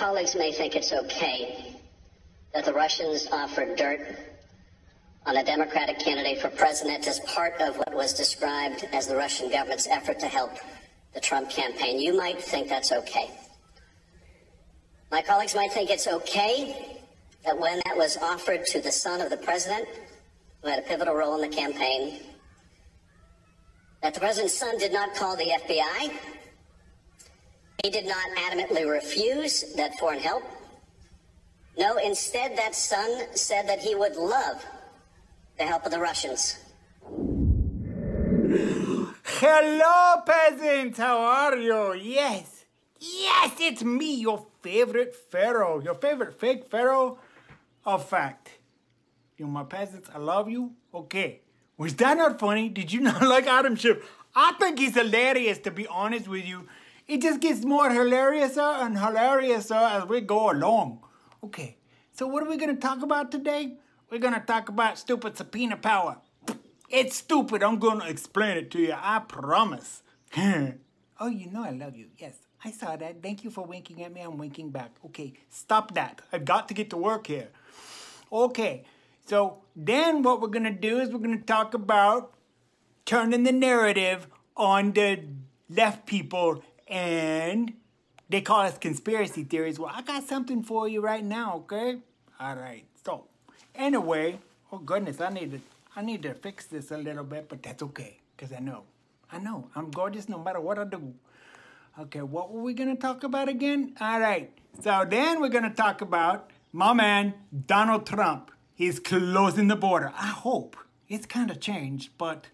colleagues may think it's okay that the Russians offered dirt on a Democratic candidate for president as part of what was described as the Russian government's effort to help the Trump campaign. You might think that's okay. My colleagues might think it's okay that when that was offered to the son of the president, who had a pivotal role in the campaign, that the president's son did not call the FBI. He did not adamantly refuse that foreign help. No, instead, that son said that he would love the help of the Russians. Hello, peasants. How are you? Yes, it's me, your favorite Pharaoh. Your favorite fake Pharaoh of fact. You, my peasants, I love you. Okay. Was that not funny? Did you not like Adam Schiff? I think he's hilarious, to be honest with you. It just gets more hilariouser and hilariouser as we go along. Okay, so what are we going to talk about today? We're going to talk about stupid subpoena power. It's stupid. I'm going to explain it to you. I promise. Oh, you know I love you. Yes, I saw that. Thank you for winking at me. I'm winking back. Okay, stop that. I've got to get to work here. Okay. So then what we're going to do is we're going to talk about turning the narrative on the left people, and they call us conspiracy theories. Well, I got something for you right now, okay? All right. So anyway, oh goodness, I need to fix this a little bit, but that's okay, because I know, I'm gorgeous no matter what I do. Okay, what were we going to talk about again? All right. So then we're going to talk about my man, Donald Trump. He's closing the border. I hope. It's kind of changed, but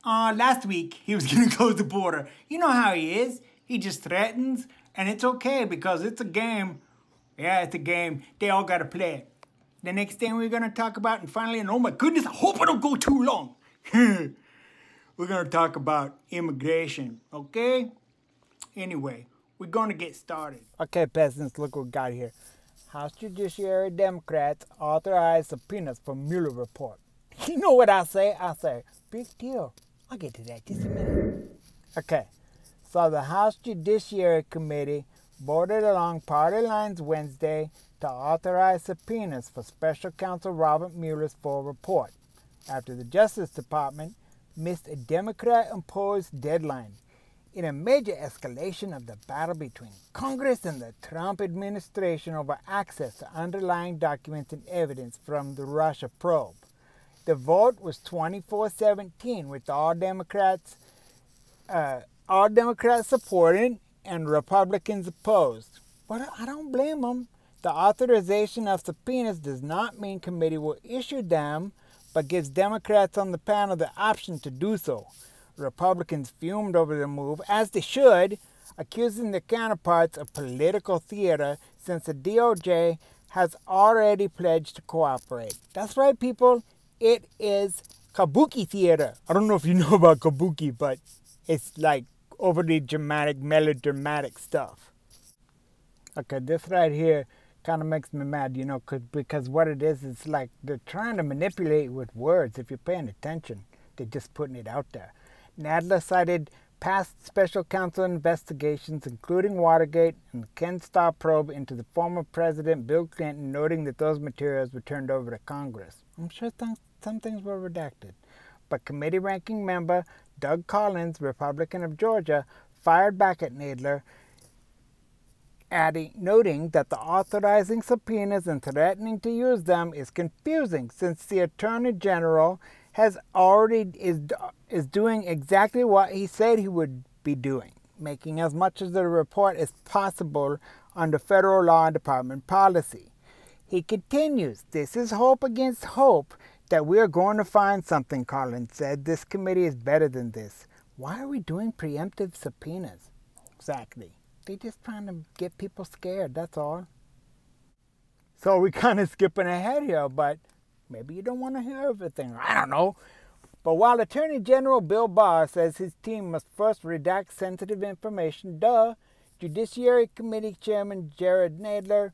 last week he was going to close the border. You know how he is. He just threatens, and it's okay because it's a game. Yeah, it's a game. They all got to play it. The next thing we're going to talk about, and finally, and oh my goodness, I hope I don't go too long. We're going to talk about immigration, okay? Anyway, we're going to get started. Okay, peasants, look what we got here. House Judiciary Democrats authorize subpoenas for Mueller report. You know what I say? I say, big deal. I'll get to that just a minute. Okay, so the House Judiciary Committee voted along party lines Wednesday to authorize subpoenas for Special Counsel Robert Mueller's full report after the Justice Department missed a Democrat-imposed deadline. In a major escalation of the battle between Congress and the Trump administration over access to underlying documents and evidence from the Russia probe. The vote was 24-17, with all Democrats supporting and Republicans opposed. But I don't blame them. The authorization of subpoenas does not mean committee will issue them, but gives Democrats on the panel the option to do so. Republicans fumed over the move, as they should, accusing their counterparts of political theater since the DOJ has already pledged to cooperate. That's right, people. It is kabuki theater. I don't know if you know about kabuki, but it's like overly dramatic, melodramatic stuff. Okay, this right here kind of makes me mad, you know, because what it is, it's like they're trying to manipulate with words. If you're paying attention, they're just putting it out there. Nadler cited past special counsel investigations, including Watergate and the Ken Starr probe into the former President Bill Clinton, noting that those materials were turned over to Congress. I'm sure some things were redacted. But committee ranking member Doug Collins, Republican of Georgia, fired back at Nadler, noting that the authorizing subpoenas and threatening to use them is confusing since the Attorney General is doing exactly what he said he would be doing, making as much of the report as possible under federal law and department policy. He continues, "This is hope against hope that we are going to find something," Collins said. "This committee is better than this." Why are we doing preemptive subpoenas? Exactly. They're just trying to get people scared, that's all. So we're kind of skipping ahead here, but maybe you don't want to hear everything. I don't know. But while Attorney General Bill Barr says his team must first redact sensitive information, Judiciary Committee Chairman Gerald Nadler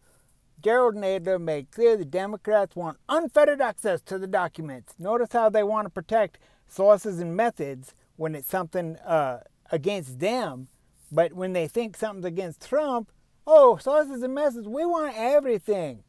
made clear the Democrats want unfettered access to the documents. Notice how they want to protect sources and methods when it's something against them, but when they think something's against Trump, Oh, sources and methods, we want everything.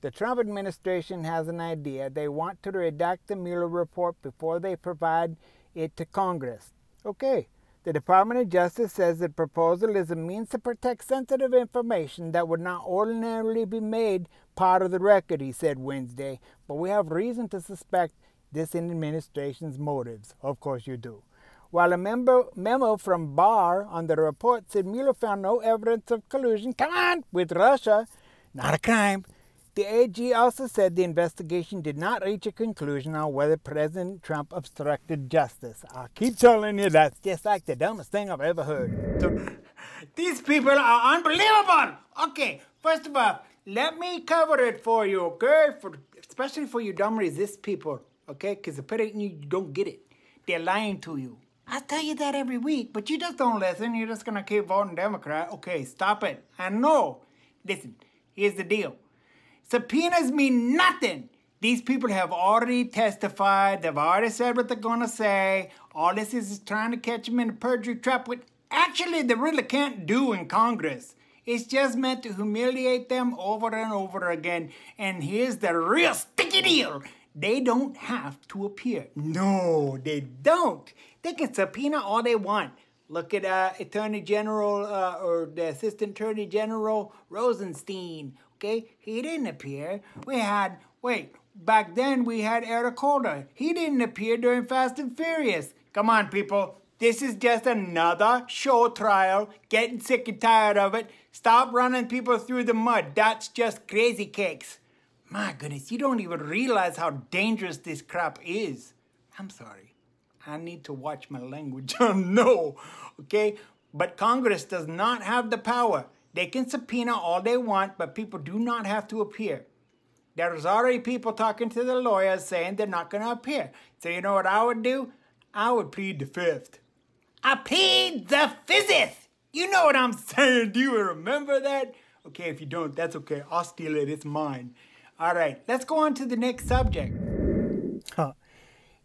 The Trump administration has an idea. They want to redact the Mueller report before they provide it to Congress. Okay. The Department of Justice says the proposal is a means to protect sensitive information that would not ordinarily be made part of the record, he said Wednesday. But we have reason to suspect this administration's motives. Of course you do. While a memo from Barr on the report said Mueller found no evidence of collusion, with Russia, not a crime. The AG also said the investigation did not reach a conclusion on whether President Trump obstructed justice. I keep telling you, that's just like the dumbest thing I've ever heard. So, these people are unbelievable! Okay, first of all, let me cover it for you, okay? Especially for you dumb resist people, okay? Because apparently you don't get it. They're lying to you. I tell you that every week, but you just don't listen. You're just going to keep voting Democrat. Okay, stop it. And no, listen, here's the deal. Subpoenas mean nothing. These people have already testified. They've already said what they're going to say. All this is trying to catch them in a perjury trap, which actually they really can't do in Congress. It's just meant to humiliate them over and over again. And here's the real sticky deal. They don't have to appear. No, they don't. They can subpoena all they want. Look at Attorney General or the Assistant Attorney General Rosenstein. Okay, he didn't appear. Back then we had Eric Holder. He didn't appear during Fast and Furious. Come on, people. This is just another show trial. Getting sick and tired of it. Stop running people through the mud. That's just crazy cakes. My goodness, you don't even realize how dangerous this crap is. I'm sorry. I need to watch my language. No, okay? But Congress does not have the power. They can subpoena all they want, but people do not have to appear. There's already people talking to the lawyers saying they're not going to appear. So you know what I would do? I would plead the fifth. I plead the fifth! You know what I'm saying? Do you remember that? Okay, if you don't, that's okay. I'll steal it. It's mine. All right, let's go on to the next subject.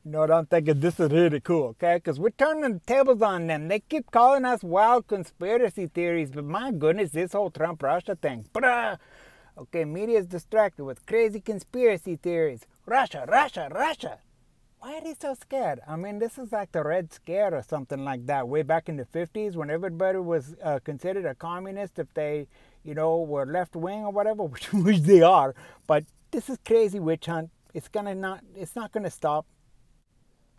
You know what I'm thinking? This is really cool, okay? Because we're turning the tables on them. They keep calling us wild conspiracy theories, but my goodness, this whole Trump-Russia thing. Okay, media is distracted with crazy conspiracy theories. Russia, Russia, Russia. Why are they so scared? I mean, this is like the Red Scare or something like that. Way back in the 50s when everybody was considered a communist if they, you know, were left-wing or whatever, which they are. But this is crazy witch hunt. It's not going to stop.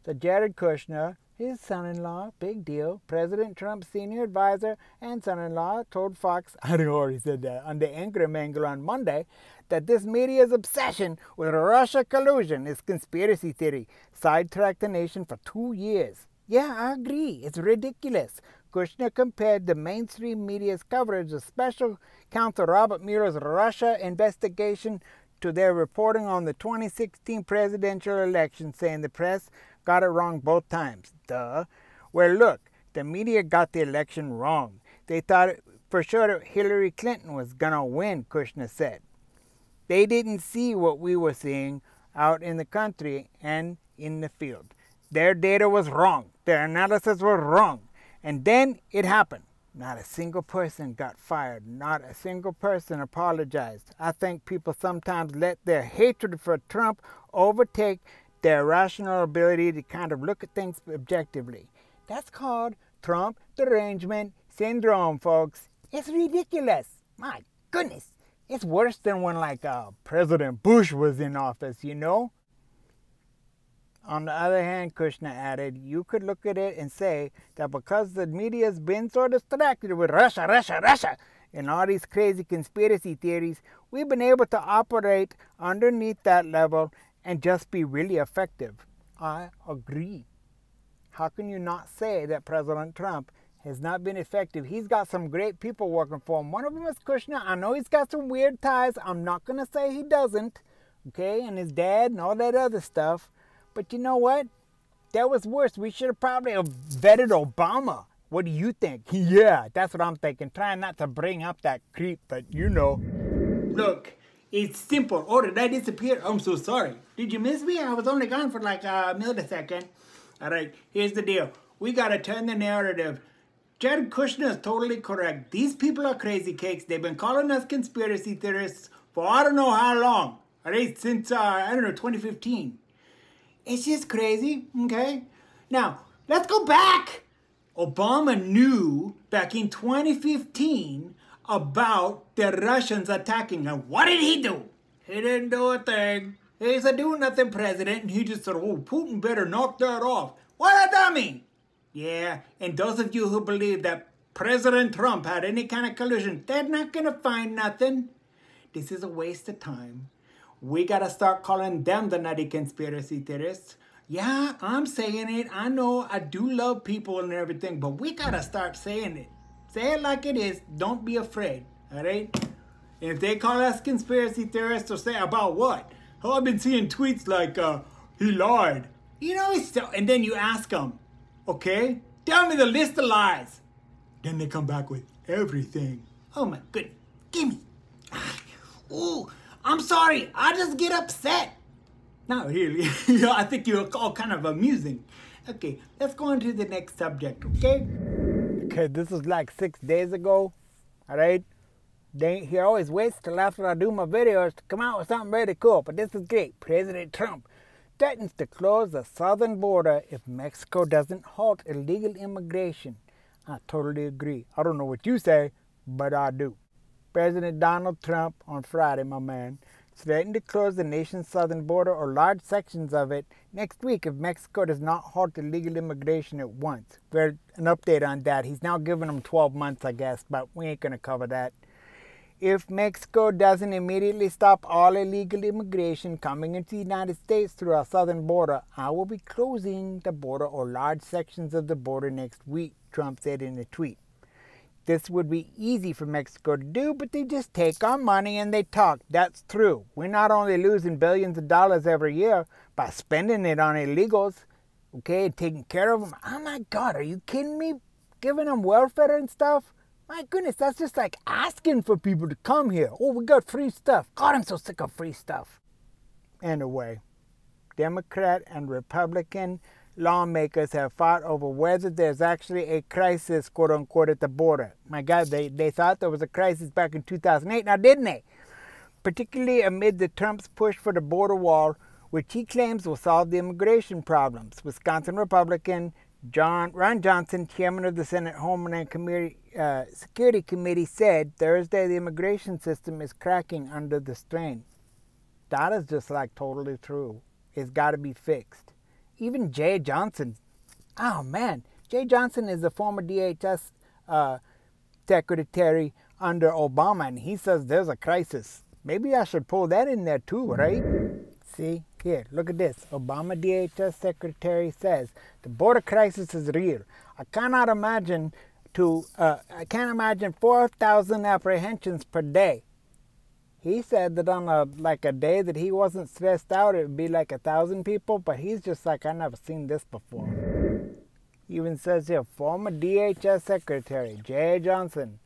So Jared Kushner, his son-in-law, big deal, President Trump's senior advisor and son-in-law told Fox, I already said that, on the Ingram Angle on Monday, that this media's obsession with Russia collusion is conspiracy theory, sidetracked the nation for 2 years. Yeah, I agree. It's ridiculous. Kushner compared the mainstream media's coverage of special counsel Robert Mueller's Russia investigation to their reporting on the 2016 presidential election, saying the press got it wrong both times. Duh. Well, look, the media got the election wrong. They thought for sure that Hillary Clinton was going to win, Kushner said. They didn't see what we were seeing out in the country and in the field. Their data was wrong. Their analysis was wrong. And then it happened. Not a single person got fired. Not a single person apologized. I think people sometimes let their hatred for Trump overtake their rational ability to kind of look at things objectively. That's called Trump derangement syndrome, folks. It's ridiculous. My goodness. It's worse than when President Bush was in office, you know? On the other hand, Kushner added, you could look at it and say that because the media's been so distracted with Russia, Russia, Russia, and all these crazy conspiracy theories, we've been able to operate underneath that level and just be really effective. I agree. How can you not say that President Trump has not been effective? He's got some great people working for him. One of them is Kushner. I know he's got some weird ties. I'm not going to say he doesn't, okay, and his dad and all that other stuff. But you know what? That was worse. We should have probably vetted Obama. What do you think? Yeah, that's what I'm thinking. Trying not to bring up that creep, but you know. Look, it's simple. Oh, did I disappear? I'm so sorry. Did you miss me? I was only gone for like a millisecond. All right, here's the deal. We got to turn the narrative Jared Kushner is totally correct. These people are crazy cakes. They've been calling us conspiracy theorists for I don't know how long. All right, since, 2015. It's just crazy, okay? Now, let's go back. Obama knew back in 2015 about the Russians attacking. And what did he do? He didn't do a thing. He's a do-nothing president, and he just said, oh, Putin better knock that off. What a dummy! Yeah, and those of you who believe that President Trump had any kind of collusion, they're not going to find nothing. This is a waste of time. We got to start calling them the nutty conspiracy theorists. Yeah, I'm saying it. I know I do love people and everything, but we got to start saying it. Say it like it is. Don't be afraid, all right? If they call us conspiracy theorists, or say about what? Oh, I've been seeing tweets like, he lied. You know, and then you ask them, okay, tell me the list of lies. Then they come back with everything. Oh my goodness, gimme. Ooh, I'm sorry, I just get upset. Not really. I think you're all kind of amusing. Okay, let's go on to the next subject, okay? Okay, this was like 6 days ago, all right? He always waits till after I do my videos to come out with something really cool, but this is great. President Trump threatens to close the southern border if Mexico doesn't halt illegal immigration. I totally agree. I don't know what you say, but I do. President Donald Trump on Friday, my man, threatened to close the nation's southern border or large sections of it next week if Mexico does not halt illegal immigration at once. There's an update on that. He's now giving them 12 months, I guess, but we ain't going to cover that. If Mexico doesn't immediately stop all illegal immigration coming into the United States through our southern border, I will be closing the border or large sections of the border next week, Trump said in a tweet. This would be easy for Mexico to do, but they just take our money and they talk. That's true. We're not only losing billions of dollars every year by spending it on illegals, okay, taking care of them. Oh my God, are you kidding me? Giving them welfare and stuff? My goodness, that's just like asking for people to come here. Oh, we got free stuff. God, I'm so sick of free stuff. Anyway, Democrat and Republican lawmakers have fought over whether there's actually a crisis, quote unquote, at the border. My God, they thought there was a crisis back in 2008, now didn't they? Particularly amid the Trump's push for the border wall, which he claims will solve the immigration problems. Wisconsin Republican Ron Johnson, chairman of the Senate Homeland Security Committee, said Thursday the immigration system is cracking under the strain. That is just like totally true. It's got to be fixed. Even Jay Johnson, oh man, Jay Johnson is the former DHS secretary under Obama, and he says there's a crisis. Maybe I should pull that in there too, right? See, here, look at this. Obama DHS secretary says the border crisis is real. I cannot imagine 4,000 apprehensions per day. He said that on a day that he wasn't stressed out, it would be like 1,000 people, but he's just like, I never seen this before. He even says here, former DHS secretary Jay Johnson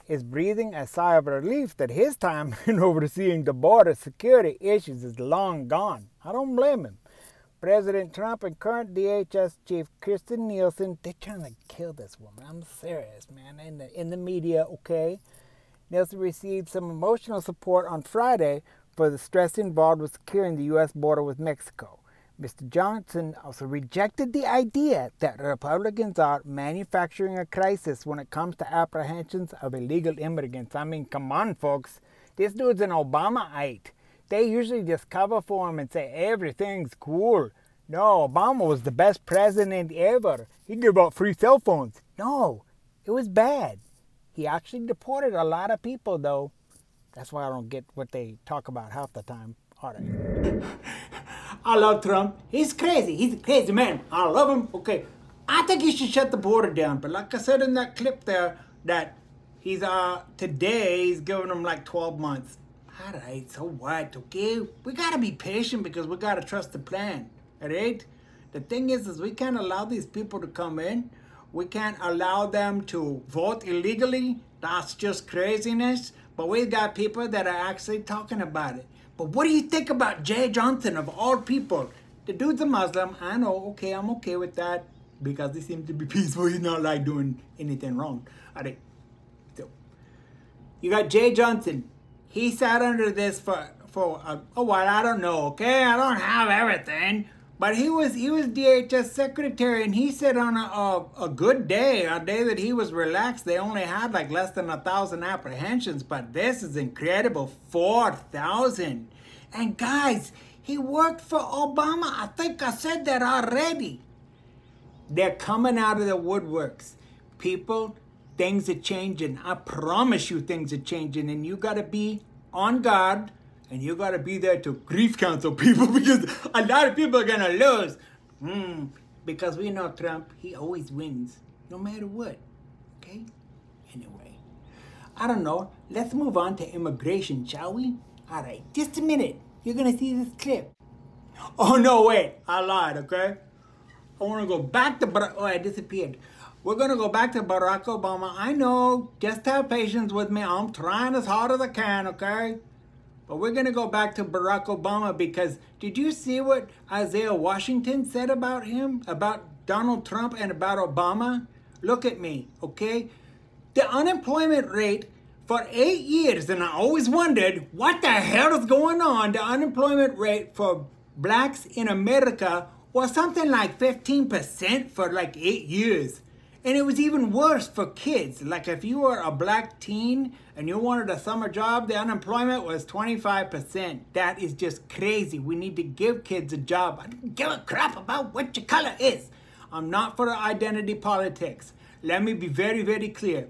is breathing a sigh of relief that his time in overseeing the border security issues is long gone. I don't blame him. President Trump and current DHS chief Kirstjen Nielsen, they're trying to kill this woman. I'm serious, man. In the media, okay? Nielsen received some emotional support on Friday for the stress involved with securing the U.S. border with Mexico. Mr. Johnson also rejected the idea that Republicans are manufacturing a crisis when it comes to apprehensions of illegal immigrants. I mean, come on, folks. This dude's an Obama-ite. They usually just cover for him and say everything's cool. No, Obama was the best president ever. He gave out free cell phones. No, it was bad. He actually deported a lot of people, though. That's why I don't get what they talk about half the time. All right. I love Trump. He's crazy. He's a crazy man. I love him. Okay. I think he should shut the border down. But like I said in that clip there, that he's today he's giving them like 12 months. All right, so what? Okay, we gotta be patient because we gotta trust the plan. All right. The thing is we can't allow these people to come in. We can't allow them to vote illegally. That's just craziness. But we got people that are actually talking about it. But what do you think about Jay Johnson, of all people? The dude's a Muslim. I know, okay, I'm okay with that. because he seems to be peaceful. He's not like doing anything wrong. All right. So you got Jay Johnson. He sat under this for a while. I don't know. Okay, I don't have everything, but he was DHS secretary, and he said on a good day, a day that he was relaxed, they only had like less than 1,000 apprehensions. But this is incredible, 4,000. And guys, he worked for Obama. I think I said that already. They're coming out of the woodworks. People, things are changing. I promise you things are changing. And you got to be on guard. And you got to be there to grief counsel people, because a lot of people are going to lose. Because we know Trump, he always wins. No matter what. Okay? Anyway. I don't know. Let's move on to immigration, shall we? All right. Just a minute. You're going to see this clip. Oh, no, wait. I lied, okay? I want to go back to... I disappeared. We're going to go back to Barack Obama. I know. Just have patience with me. I'm trying as hard as I can, okay? But we're going to go back to Barack Obama, because did you see what Isaiah Washington said about him? About Donald Trump and about Obama? Look at me, okay? The unemployment rate for 8 years, and I always wondered, what the hell is going on? The unemployment rate for blacks in America was something like 15% for like 8 years. And it was even worse for kids. Like if you were a black teen and you wanted a summer job, the unemployment was 25%. That is just crazy. We need to give kids a job. I don't give a crap about what your color is. I'm not for identity politics. Let me be very, very clear.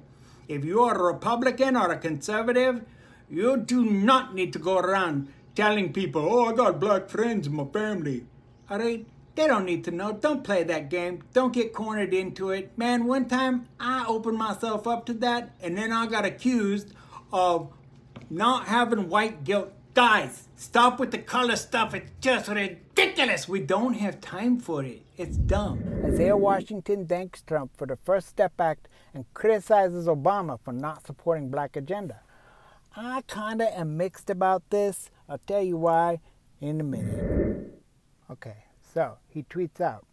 If you are a Republican or a conservative, you do not need to go around telling people, oh, I got black friends in my family. All right? They don't need to know. Don't play that game. Don't get cornered into it. Man, one time I opened myself up to that, and then I got accused of not having white guilt. Guys, stop with the color stuff. It's just ridiculous. We don't have time for it. It's dumb. Isaiah Washington thanks Trump for the First Step Act and criticizes Obama for not supporting black agenda. I kind of am mixed about this. I'll tell you why in a minute. Okay. So, he tweets out,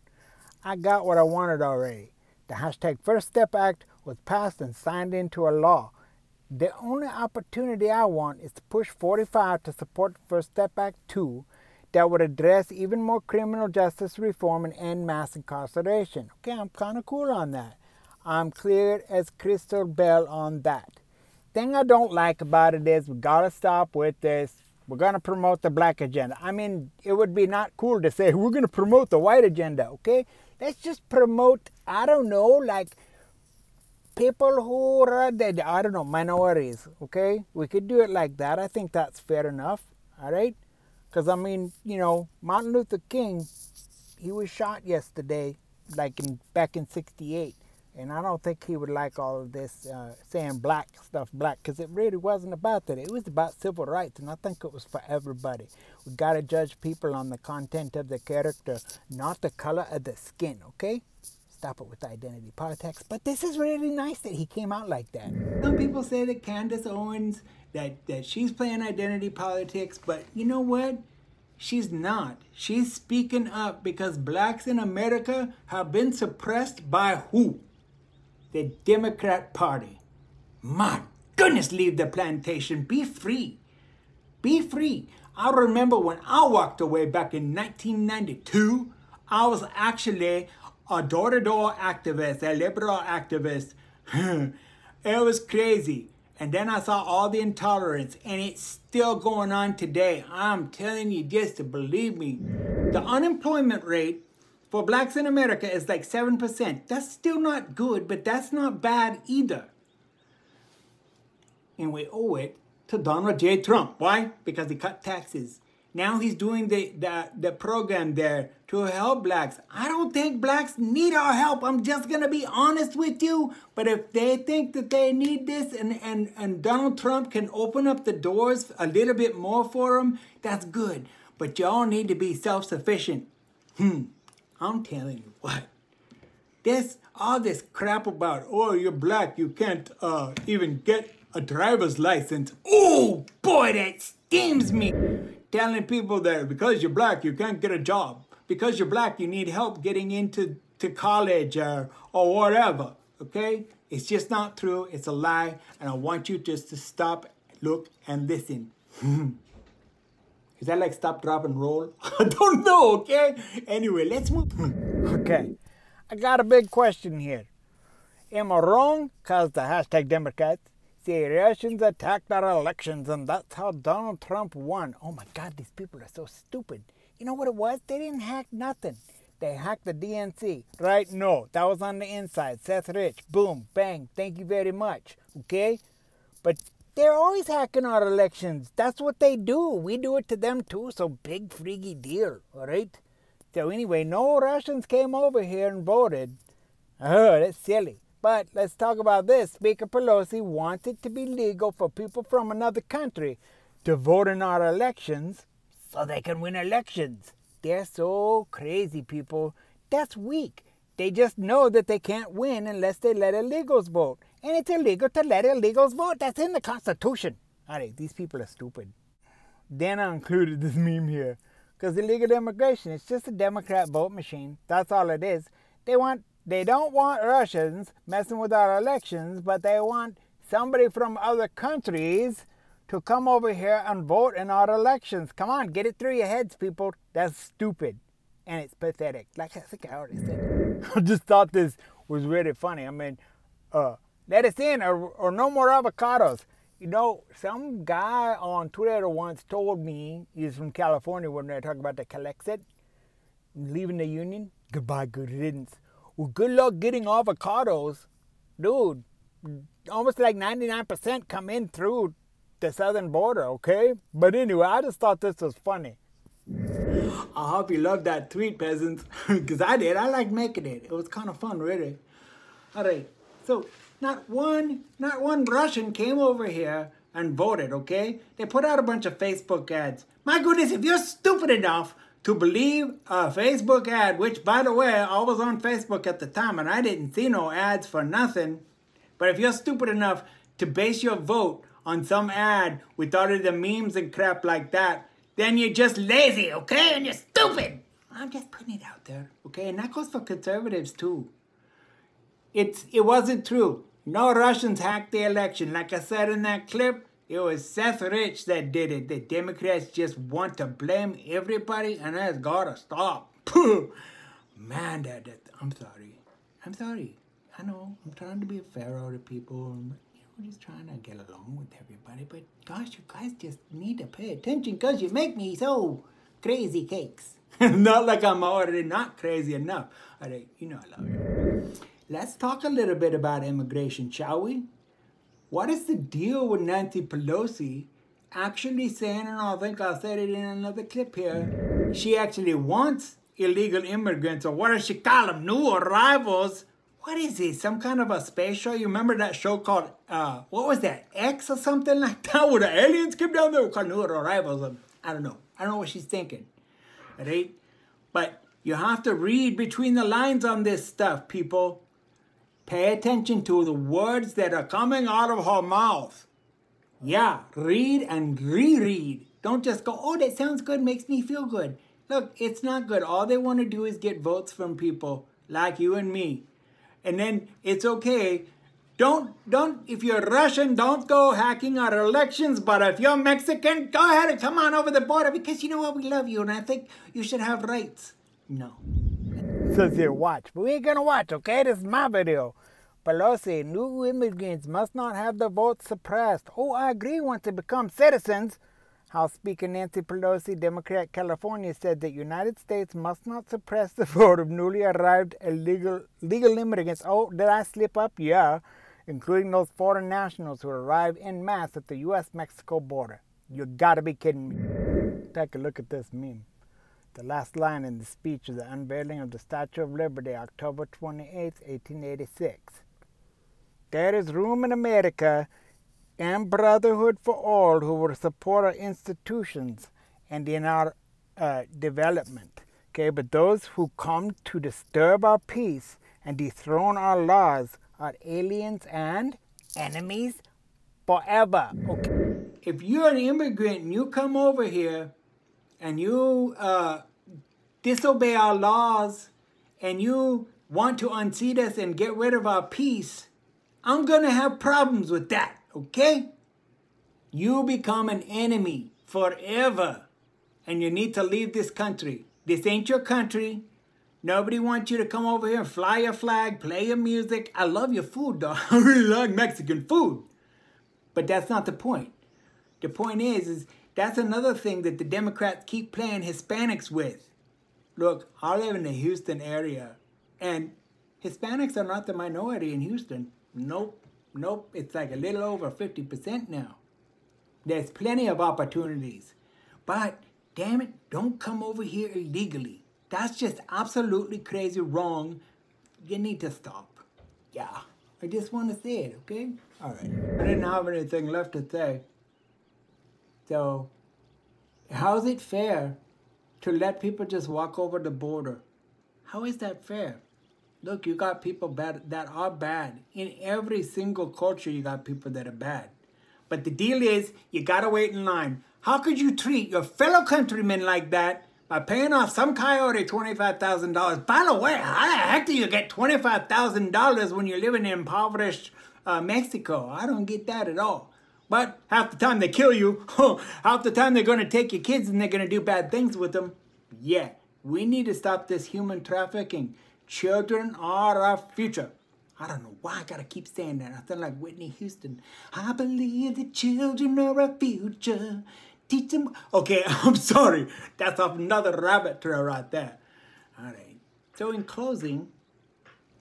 I got what I wanted already. The hashtag First Step Act was passed and signed into a law. The only opportunity I want is to push 45 to support First Step Act 2 that would address even more criminal justice reform and end mass incarceration. Okay, I'm kind of cool on that. I'm clear as crystal bell on that. Thing I don't like about it is we gotta stop with this. We're going to promote the black agenda. I mean, it would be not cool to say, we're going to promote the white agenda, okay? Let's just promote, I don't know, like people who are, I don't know, minorities, okay? We could do it like that. I think that's fair enough, all right? Because, I mean, you know, Martin Luther King, he was shot yesterday, like back in '68. And I don't think he would like all of this saying black stuff, black, because it really wasn't about that. It was about civil rights, and I think it was for everybody. We got to judge people on the content of their character, not the color of the skin, okay? Stop it with the identity politics. But this is really nice that he came out like that. Some people say that Candace Owens, that she's playing identity politics, but you know what? She's not. She's speaking up because blacks in America have been suppressed by who? The Democrat Party. My goodness, leave the plantation. Be free. Be free. I remember when I walked away back in 1992, I was actually a door-to-door activist, a liberal activist. It was crazy. And then I saw all the intolerance, and it's still going on today. I'm telling you just to believe me. The unemployment rate for blacks in America is like 7%. That's still not good, but that's not bad either. And we owe it to Donald J. Trump. Why? Because he cut taxes. Now he's doing the program there to help blacks. I don't think blacks need our help. I'm just going to be honest with you. But if they think that they need this and Donald Trump can open up the doors a little bit more for them, that's good. But y'all need to be self-sufficient. I'm telling you what. All this crap about, oh, you're black, you can't even get a driver's license. Oh, boy, that stings me. Telling people that because you're black, you can't get a job. Because you're black, you need help getting into to college or whatever, okay? It's just not true. It's a lie. And I want you just to stop, look, and listen. Is that like stop, drop, and roll? I don't know, okay? Anyway, let's move. Okay. I got a big question here. Am I wrong? Because the hashtag Democrats say Russians attacked our elections and that's how Donald Trump won. Oh my God, these people are so stupid. You know what it was? They didn't hack nothing. They hacked the DNC, right? No, that was on the inside. Seth Rich, boom, bang, thank you very much, okay? But they're always hacking our elections. That's what they do. We do it to them too, so big freaky deal, all right? So anyway, no Russians came over here and voted. Oh, that's silly. But let's talk about this. Speaker Pelosi wants it to be legal for people from another country to vote in our elections so they can win elections. They're so crazy, people. That's weak. They just know that they can't win unless they let illegals vote. And it's illegal to let illegals vote. That's in the Constitution. All right, these people are stupid. Then I included this meme here. Because illegal immigration, it's just a Democrat vote machine. That's all it is. They don't want Russians messing with our elections, but they want somebody from other countries to come over here and vote in our elections. Come on, get it through your heads, people. That's stupid. And it's pathetic. Like I think I already said. I just thought this was really funny. I mean, let us in or no more avocados. You know, some guy on Twitter once told me, he's from California, when they're talking about the Calexit, leaving the union. Goodbye, good riddance. Well, good luck getting avocados. Dude, almost like 99% come in through the southern border, okay? But anyway, I just thought this was funny. I hope you loved that tweet, peasants, because I did. I liked making it. It was kind of fun, really. All right, so not one Russian came over here and voted, okay? They put out a bunch of Facebook ads. My goodness, if you're stupid enough to believe a Facebook ad, which, by the way, I was on Facebook at the time and I didn't see no ads for nothing. But if you're stupid enough to base your vote on some ad with all of the memes and crap like that, then you're just lazy, okay? And you're stupid. I'm just putting it out there, okay? And that goes for conservatives too. It wasn't true. No Russians hacked the election. Like I said in that clip, it was Seth Rich that did it. The Democrats just want to blame everybody, and that's gotta stop. Man, I'm sorry. I'm sorry. I know, I'm trying to be a Pharaoh to people. We're just trying to get along with everybody. But gosh, you guys just need to pay attention because you make me so crazy cakes. Not like I'm already not crazy enough. All right, you know I love you. Let's talk a little bit about immigration, shall we? What is the deal with Nancy Pelosi actually saying, and I think I said it in another clip here, she actually wants illegal immigrants, or what does she call them, new arrivals? What is it, some kind of a space show? You remember that show called, what was that, X or something like that, where the aliens came down there called new arrivals? I don't know. I don't know what she's thinking, right? But you have to read between the lines on this stuff, people. Pay attention to the words that are coming out of her mouth. Yeah, read and reread. Don't just go, oh, that sounds good, makes me feel good. Look, it's not good. All they want to do is get votes from people like you and me. And then it's okay. If you're Russian, don't go hacking our elections. But if you're Mexican, go ahead and come on over the border because you know what, we love you and I think you should have rights. No. Says here, watch. But we ain't gonna watch, okay? This is my video. Pelosi, new immigrants must not have their votes suppressed. Oh, I agree once they become citizens. House Speaker Nancy Pelosi, Democrat, California, said that United States must not suppress the vote of newly arrived legal immigrants. Oh, did I slip up? Yeah. Including those foreign nationals who arrive en masse at the U.S.-Mexico border. You gotta be kidding me. Take a look at this meme. The last line in the speech is the unveiling of the Statue of Liberty, October 28, 1886. There is room in America and brotherhood for all who will support our institutions and in our development. Okay, but those who come to disturb our peace and dethrone our laws are aliens and enemies forever. Okay. If you're an immigrant and you come over here and you disobey our laws and you want to unseat us and get rid of our peace, I'm going to have problems with that, okay? You become an enemy forever, and you need to leave this country. This ain't your country. Nobody wants you to come over here and fly your flag, play your music. I love your food, dog. I really like Mexican food. But that's not the point. The point is that's another thing that the Democrats keep playing Hispanics with. Look, I live in the Houston area, and Hispanics are not the minority in Houston. Nope. It's like a little over 50% now. There's plenty of opportunities. But, damn it, don't come over here illegally. That's just absolutely crazy wrong. You need to stop. Yeah, I just want to say it, okay? All right. I didn't have anything left to say. So, how's it fair to let people just walk over the border? How is that fair? Look, you got people that are bad. In every single culture, you got people that are bad. But the deal is, you got to wait in line. How could you treat your fellow countrymen like that by paying off some coyote $25,000? By the way, how the heck do you get $25,000 when you're living in impoverished Mexico? I don't get that at all. But half the time they kill you, half the time they're going to take your kids and they're going to do bad things with them. Yeah, we need to stop this human trafficking. Children are our future. I don't know why I got to keep saying that. I sound like Whitney Houston. I believe the children are our future. Teach them. Okay, I'm sorry. That's another rabbit trail right there. All right. So in closing,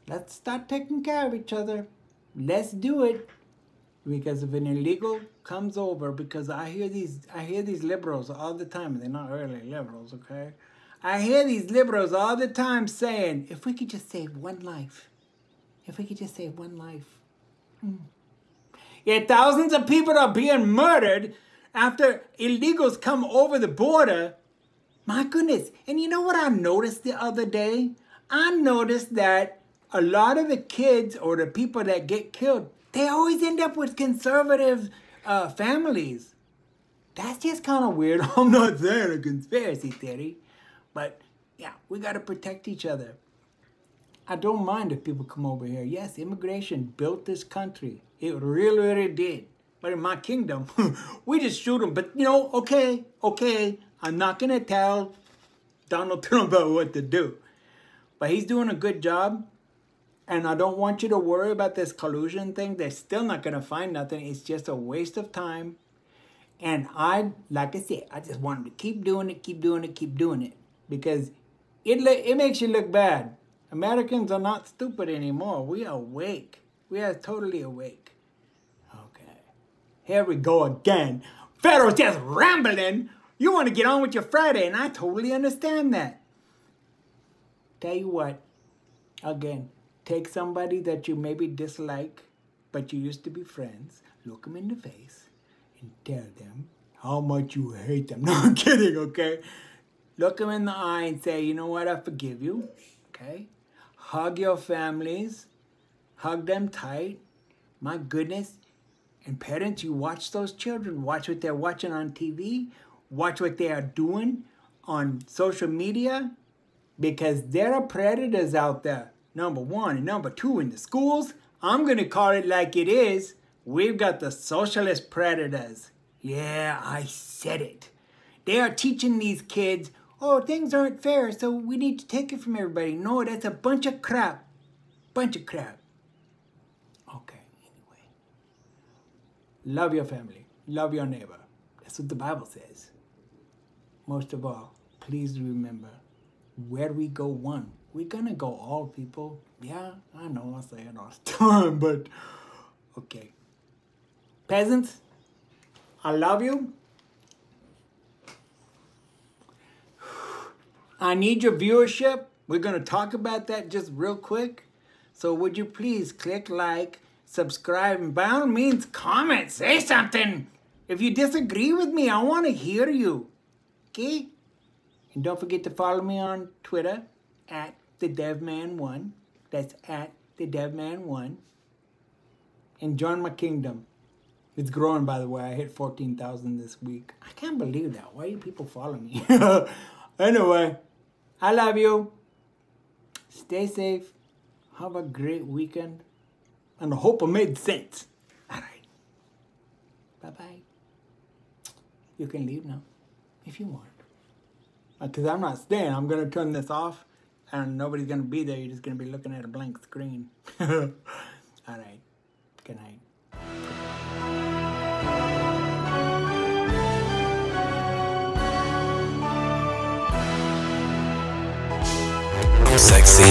let's start taking care of each other. Let's do it. Because if an illegal comes over, because I hear these liberals all the time. They're not really liberals, okay? I hear these liberals all the time saying, if we could just save one life. If we could just save one life. Yeah, thousands of people are being murdered after illegals come over the border. My goodness. And you know what I noticed the other day? I noticed that a lot of the kids or the people that get killed, they always end up with conservative families. That's just kind of weird. I'm not saying a conspiracy theory. But, yeah, we got to protect each other. I don't mind if people come over here. Yes, immigration built this country. It really, really did. But in my kingdom, we just shoot them. But, you know, okay. I'm not going to tell Donald Trump about what to do. But he's doing a good job. And I don't want you to worry about this collusion thing. They're still not going to find nothing. It's just a waste of time. And like I said, I just want them to keep doing it. Because it makes you look bad. Americans are not stupid anymore. We are awake. We are totally awake. Okay. Here we go again. Pharaoh's just rambling. You want to get on with your Friday, and I totally understand that. Tell you what. Again, take somebody that you maybe dislike, but you used to be friends. Look them in the face and tell them how much you hate them. No, I'm kidding, okay? Look them in the eye and say, you know what, I forgive you, okay? Hug your families. Hug them tight. My goodness. And parents, you watch those children. Watch what they're watching on TV. Watch what they are doing on social media. Because there are predators out there, number one. And number two, in the schools, I'm going to call it like it is. We've got the socialist predators. Yeah, I said it. They are teaching these kids, oh, things aren't fair, so we need to take it from everybody. No, that's a bunch of crap. Bunch of crap. Okay, anyway. Love your family. Love your neighbor. That's what the Bible says. Most of all, please remember, where we go one, we're going to go all, people. Yeah, I know I say it all the time, but okay. Peasants, I love you. I need your viewership. We're going to talk about that just real quick. So would you please click like, subscribe, and by all means, comment. Say something. If you disagree with me, I want to hear you. Okay? And don't forget to follow me on Twitter at TheDevMan1. That's at TheDevMan1. And join my kingdom. It's growing, by the way. I hit 14,000 this week. I can't believe that. Why do people follow me? Anyway, I love you. Stay safe. Have a great weekend. And I hope I made sense. All right. Bye-bye. You can leave now if you want. Because I'm not staying. I'm going to turn this off. And nobody's going to be there. You're just going to be looking at a blank screen. All right. Good night. I'm sexy